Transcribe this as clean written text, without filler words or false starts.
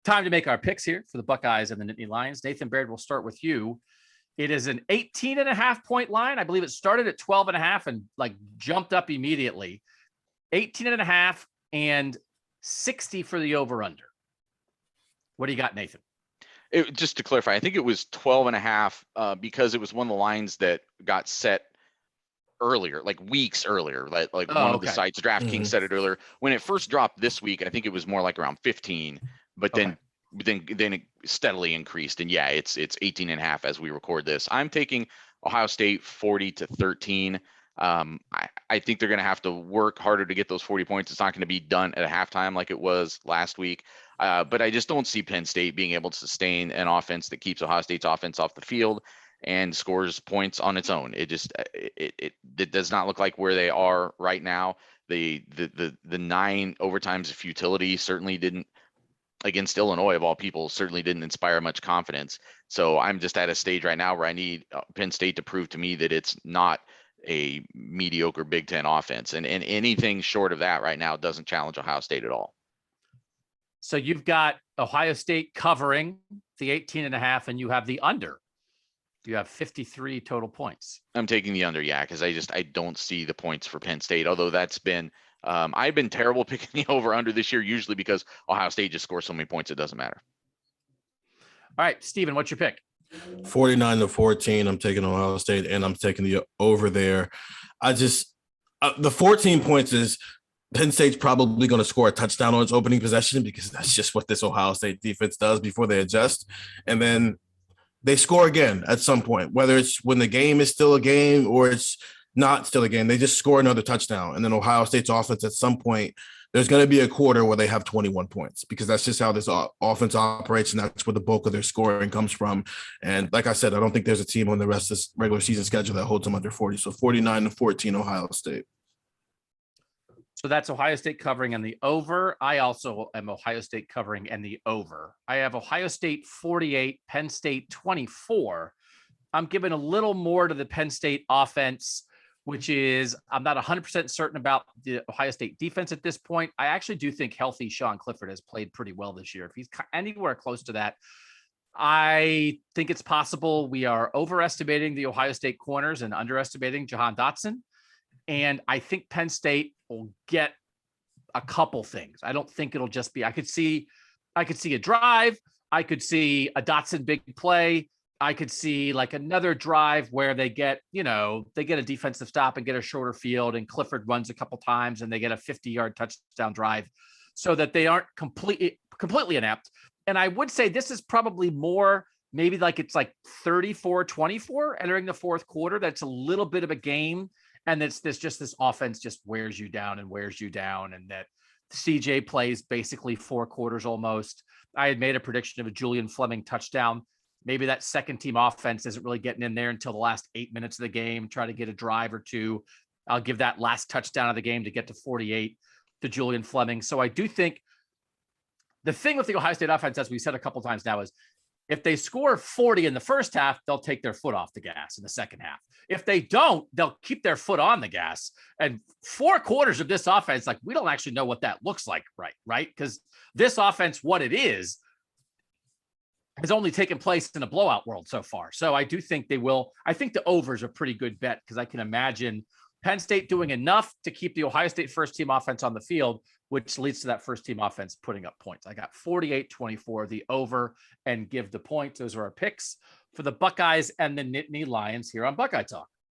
Time to make our picks here for the Buckeyes and the Nittany Lions. Nathan Baird, we'll start with you. It is an 18.5-point line. I believe it started at 12.5 and like jumped up immediately. 18.5 and 60 for the over-under. What do you got, Nathan? Just to clarify, I think it was 12.5 because it was one of the lines that got set earlier, like weeks earlier, like one of the sites, DraftKings set it earlier. When it first dropped this week, I think it was more like around 15, but then it steadily increased. And yeah, it's 18.5 as we record this. I'm taking Ohio State 40-13. I think they're going to have to work harder to get those 40 points. It's not going to be done at a halftime like it was last week. But I just don't see Penn State being able to sustain an offense that keeps Ohio State's offense off the field and scores points on its own. It just it does not look like where they are right now. The 9 overtimes of futility certainly didn't, against Illinois of all people, certainly didn't inspire much confidence. So I'm just at a stage right now where I need Penn State to prove to me that it's not a mediocre Big Ten offense, and anything short of that right now doesn't challenge Ohio State at all. So you've got Ohio State covering the 18.5, and you have the under. You have 53 total points. I'm taking the under, yeah, because I don't see the points for Penn State, although that's been I've been terrible picking the over under this year, usually because Ohio State just scores so many points it doesn't matter. All right, Steven, what's your pick? 49-14. I'm taking Ohio State, and I'm taking the over there. The 14 points is Penn State's probably going to score a touchdown on its opening possession because that's just what this Ohio State defense does before they adjust. And then they score again at some point, whether it's when the game is still a game or it's not still a game. They just score another touchdown. And then Ohio State's offense at some point, there's going to be a quarter where they have 21 points because that's just how this offense operates, and that's where the bulk of their scoring comes from. And like I said, I don't think there's a team on the rest of this regular season schedule that holds them under 40. So 49-14 Ohio State. So that's Ohio State covering and the over. I also am Ohio State covering and the over. I have Ohio State 48, Penn State 24. I'm giving a little more to the Penn State offense, which is I'm not 100% certain about the Ohio State defense at this point. I actually do think healthy Sean Clifford has played pretty well this year. If he's anywhere close to that, I think it's possible we are overestimating the Ohio State corners and underestimating Jahan Dotson. And I think Penn State will get a couple things. I don't think it'll just be, I could see a drive. I could see a Dotson big play. I could see like another drive where they get a defensive stop and get a shorter field, and Clifford runs a couple times and they get a 50-yard touchdown drive so that they aren't completely inept. And I would say this is probably more, maybe like it's like 34-24 entering the fourth quarter. That's a little bit of a game. And this offense just wears you down, and that CJ plays basically 4 quarters almost. I had made a prediction of a Julian Fleming touchdown. Maybe that second team offense isn't really getting in there until the last 8 minutes of the game, try to get a drive or two. I'll give that last touchdown of the game to get to 48 to Julian Fleming. So I do think the thing with the Ohio State offense, as we said a couple times now, is if they score 40 in the first half, they'll take their foot off the gas in the second half. If they don't, they'll keep their foot on the gas. And 4 quarters of this offense, like, we don't actually know what that looks like, right? Because this offense, what it is, has only taken place in a blowout world so far. So I do think they will. I think the over is a pretty good bet because I can imagine Penn State doing enough to keep the Ohio State first team offense on the field, which leads to that first team offense putting up points. I got 48-24, the over, and give the points. Those are our picks for the Buckeyes and the Nittany Lions here on Buckeye Talk.